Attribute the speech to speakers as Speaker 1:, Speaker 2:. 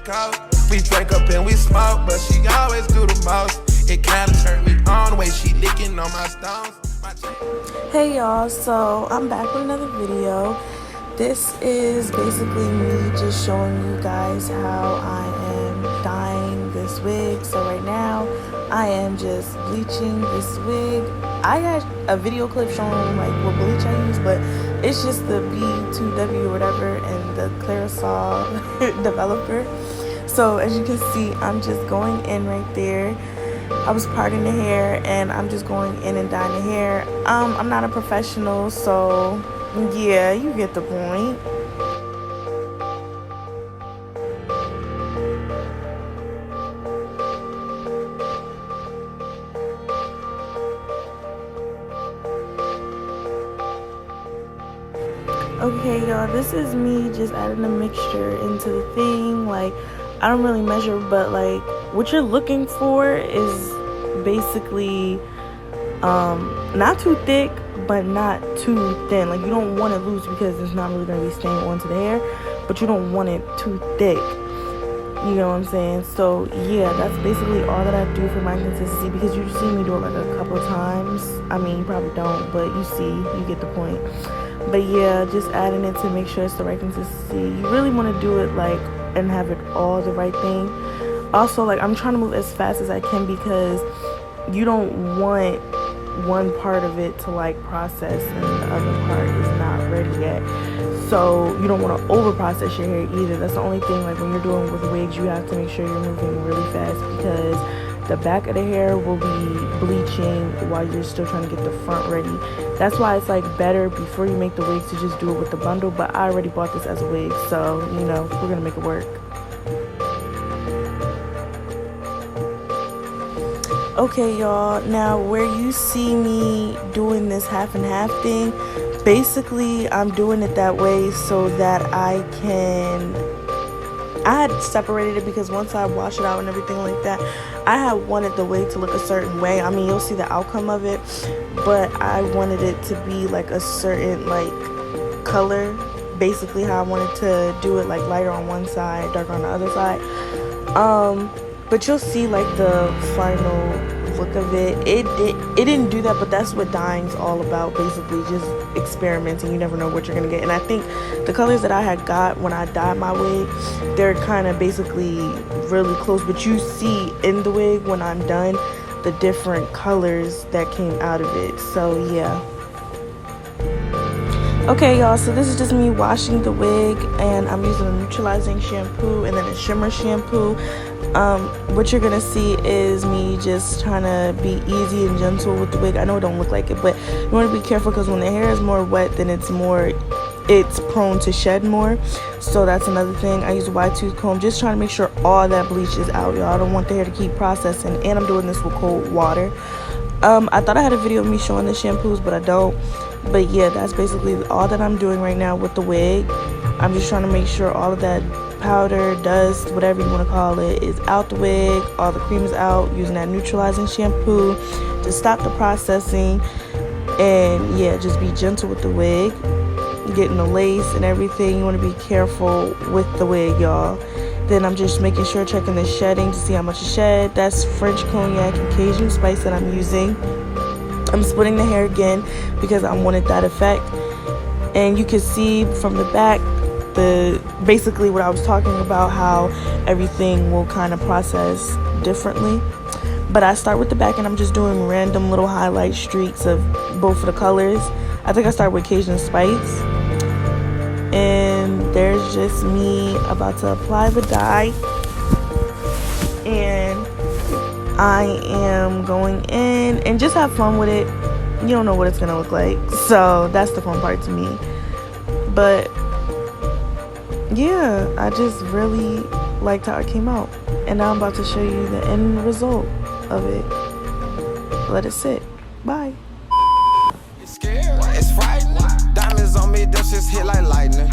Speaker 1: coast. We drink up and we smoke, but she always do the most. It kinda turned me on the way she licking on my stones.
Speaker 2: Hey y'all, so I'm back with another video. This is basically me just showing you guys how I am dyeing this wig. So right now I am just bleaching this wig. I got a video clip showing like what bleach I use, but it's just the B2W or whatever and the Clarasol developer. So as you can see, I'm just going in right there. I was parting the hair and I'm just going in and dyeing the hair. I'm not a professional, so yeah, you get the point. Okay y'all, this is me just adding a mixture into the thing. Like, I don't really measure, but like what you're looking for is basically not too thick but not too thin. Like, you don't want it loose because it's not really going to be staying onto the hair, but you don't want it too thick, you know what I'm saying? So yeah, that's basically all that I do for my consistency, because you see me do it like a couple of times. I mean, you probably don't, but you get the point. But yeah, just adding it to make sure it's the right consistency. You really want to do it like and have it all the right thing. Also, like, I'm trying to move as fast as I can because you don't want one part of it to like process and the other part is not ready yet. So you don't want to over process your hair either. That's the only thing, like when you're doing with wigs, you have to make sure you're moving really fast, because the back of the hair will be bleaching while you're still trying to get the front ready. That's why it's like better before you make the wigs to just do it with the bundle. But I already bought this as a wig, so you know, we're gonna make it work. Okay y'all, now where you see me doing this half and half thing, basically I'm doing it that way so that I had separated it, because once I wash it out and everything like that, I had wanted the wig to look a certain way. I mean, you'll see the outcome of it, but I wanted it to be like a certain like color, basically how I wanted to do it, like lighter on one side, darker on the other side. But you'll see like the final look of it. It didn't do that, but that's what dyeing's all about, basically just experimenting. You never know what you're gonna get. And I think the colors that I had got when I dyed my wig, they're kind of basically really close, but you see in the wig when I'm done the different colors that came out of it. So yeah. Okay y'all, so this is just me washing the wig, and I'm using a neutralizing shampoo and then a shimmer shampoo. What you're gonna see is me just trying to be easy and gentle with the wig. I know it don't look like it, but you want to be careful, because when the hair is more wet, then it's prone to shed more. So that's another thing. I use a wide tooth comb, just trying to make sure all that bleach is out, y'all. I don't want the hair to keep processing, and I'm doing this with cold water. I thought I had a video of me showing the shampoos, but I don't. But yeah, that's basically all that I'm doing right now with the wig. I'm just trying to make sure all of that powder, dust, whatever you want to call it, is out the wig. All the cream is out, using that neutralizing shampoo to stop the processing. And yeah, just be gentle with the wig, getting the lace and everything. You want to be careful with the wig, y'all. Then I'm just making sure, checking the shedding to see how much it shed. That's French cognac and Cajun spice that I'm using. I'm splitting the hair again because I wanted that effect. And you can see from the back basically what I was talking about, how everything will kind of process differently. But I start with the back, and I'm just doing random little highlight streaks of both of the colors. I think I start with Cajun spice. And there's just me about to apply the dye, and I am going in and just have fun with it. You don't know what it's gonna look like, so that's the fun part to me. But yeah, I just really liked how it came out, and now I'm about to show you the end result of it. Let it sit. Bye.
Speaker 1: It's scared, it's frightening. Diamonds on me, them just hit like lightning.